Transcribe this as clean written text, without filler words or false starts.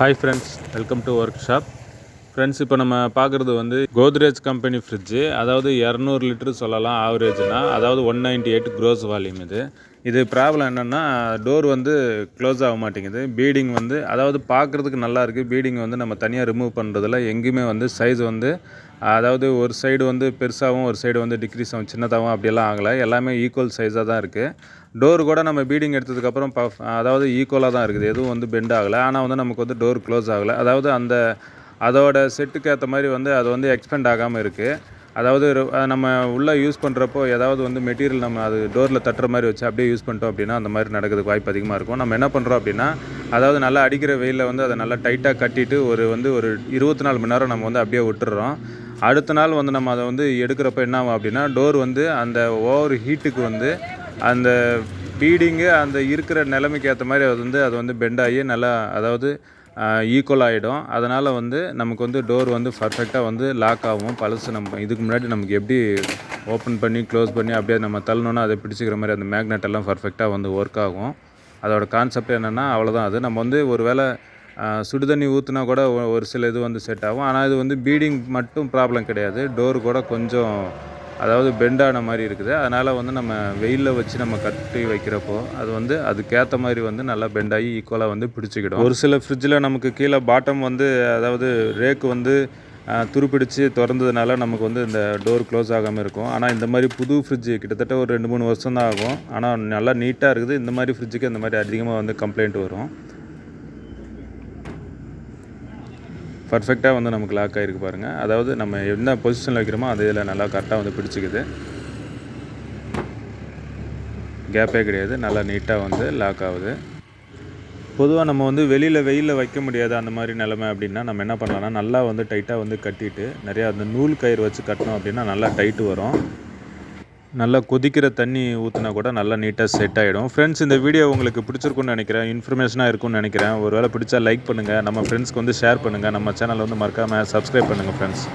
Hi friends, welcome to work shop. Friends, இப்போ நம்ம பார்க்குறது வந்து கோத்ரேஜ் கம்பெனி ஃப்ரிட்ஜு. அதாவது 200 லிட்டரு சொல்லலாம் ஆவரேஜ்னா. அதாவது 198 க்ரோஸ் வால்யூம். இது ப்ராப்ளம் என்னென்னா, டோர் வந்து க்ளோஸ் ஆக மாட்டேங்குது. பீடிங் வந்து அதாவது பார்க்குறதுக்கு நல்லா இருக்குது. பீடிங் வந்து நம்ம தனியாக ரிமூவ் பண்ணுறதில்ல. எங்கேயுமே வந்து சைஸ் வந்து அதாவது ஒரு சைடு வந்து பெருசாகவும் ஒரு சைடு வந்து டிக்ரீஸ் ஆகும், சின்னதாகவும் அப்படியெல்லாம் ஆகலை. எல்லாமே ஈக்குவல் சைஸாக தான் இருக்குது. டோர் கூட நம்ம பீடிங் எடுத்ததுக்கப்புறம் அதாவது ஈக்குவலாக தான் இருக்குது. எதுவும் வந்து பெண்ட் ஆகலை. ஆனால் வந்து நமக்கு வந்து டோர் க்ளோஸ் ஆகலை. அதாவது அதோட செட்டுக்கு ஏற்ற மாதிரி வந்து அது வந்து எக்ஸ்பெண்ட் ஆகாமல் இருக்குது. அதாவது நம்ம உள்ளே யூஸ் பண்ணுறப்போ ஏதாவது வந்து மெட்டீரியல் நம்ம அது டோரில் தட்டுற மாதிரி வச்சு அப்படியே யூஸ் பண்ணிட்டோம் அப்படின்னா அந்த மாதிரி நடக்கிறதுக்கு வாய்ப்பு அதிகமாக இருக்கும். நம்ம என்ன பண்ணுறோம் அப்படின்னா, அதாவது நல்லா அடிக்கிற வெயிலில் வந்து அதை நல்லா டைட்டாக கட்டிட்டு ஒரு 24 மணி நேரம் நம்ம வந்து அப்படியே விட்டுறோம். அடுத்த நாள் வந்து நம்ம அதை வந்து எடுக்கிறப்ப என்ன ஆகும் அப்படின்னா, டோர் வந்து அந்த ஓவர் ஹீட்டுக்கு வந்து அந்த பீடிங்கு அந்த இருக்கிற நிலைமைக்கு ஏற்ற மாதிரி அது வந்து பெண்ட் ஆகி நல்லா அதாவது ஈக்குவல் ஆகிடும். அதனால் வந்து நமக்கு வந்து டோர் வந்து பர்ஃபெக்டாக வந்து லாக் ஆகும். பழசு நம்ம இதுக்கு முன்னாடி நமக்கு எப்படி ஓப்பன் பண்ணி க்ளோஸ் பண்ணி அப்படியே நம்ம தள்ளணுன்னா அதை பிடிச்சிக்கிற மாதிரி அந்த மேக்னெட் எல்லாம் பர்ஃபெக்டாக வந்து ஒர்க் ஆகும். அதோட கான்செப்ட் என்னென்னா அவ்வளோதான். அது நம்ம வந்து ஒரு வேளை சுடு தண்ணி ஊற்றினா கூட ஒரு சில இது வந்து செட் ஆகும். ஆனால் இது வந்து பீடிங் மட்டும் ப்ராப்ளம் கிடையாது. டோர் கூட கொஞ்சம் அதாவது பெண்டான மாதிரி இருக்குது. அதனால் வந்து நம்ம வெயிலில் வச்சு நம்ம கட்டி வைக்கிறப்போ அது வந்து அதுக்கேற்ற மாதிரி வந்து நல்லா பெண்டாகி ஈக்குவலாக வந்து பிடிச்சிக்கிடும். ஒரு சில ஃப்ரிட்ஜில் நமக்கு கீழே பாட்டம் வந்து அதாவது ரேக்கு வந்து துருப்பிடிச்சு திறந்ததுனால நமக்கு வந்து இந்த டோர் க்ளோஸ் ஆகாமல் இருக்கும். ஆனால் இந்த மாதிரி புது ஃப்ரிட்ஜு கிட்டத்தட்ட ஒரு 2-3 வருஷம் தான் ஆகும். ஆனால் நல்லா நீட்டாக இருக்குது. இந்த மாதிரி ஃப்ரிட்ஜுக்கு இந்த மாதிரி அதிகமாக வந்து கம்ப்ளைண்ட் வரும். பர்ஃபெக்டாக வந்து நமக்கு லாக் ஆகிருக்கு பாருங்கள். அதாவது நம்ம என்ன பொசிஷனில் வைக்கிறோமோ அது இதில் நல்லா கரெக்டாக வந்து பிடிச்சிக்குது. கேப்பே கிடையாது. நல்லா நீட்டாக வந்து லாக் ஆகுது. பொதுவாக நம்ம வந்து வெயிலில் வைக்க முடியாது அந்த மாதிரி நிலமை அப்படின்னா நம்ம என்ன பண்ணலாம்னா, நல்லா வந்து டைட்டாக வந்து கட்டிட்டு நிறையா அந்த நூல் கயிறு வச்சு கட்டினோம் அப்படின்னா நல்லா டைட்டு வரும். நல்லா கொதிக்கிற தண்ணி ஊற்றினா கூட நல்லா நீட்டாக செட் ஆகிடும். ஃப்ரெண்ட்ஸ், இந்த வீடியோ உங்களுக்கு பிடிச்சிருக்குன்னு நினைக்கிறேன். இன்ஃபர்மேஷனாக இருக்கும்னு நினைக்கிறேன். ஒரு வேளை பிடிச்சா லைக் பண்ணுங்கள். நம்ம ஃப்ரெண்ட்ஸ்க்கு வந்து ஷேர் பண்ணுங்கள். நம்ம சேனலை வந்து மறக்காமல் சப்ஸ்கிரைப் பண்ணுங்கள் ஃப்ரெண்ட்ஸ்.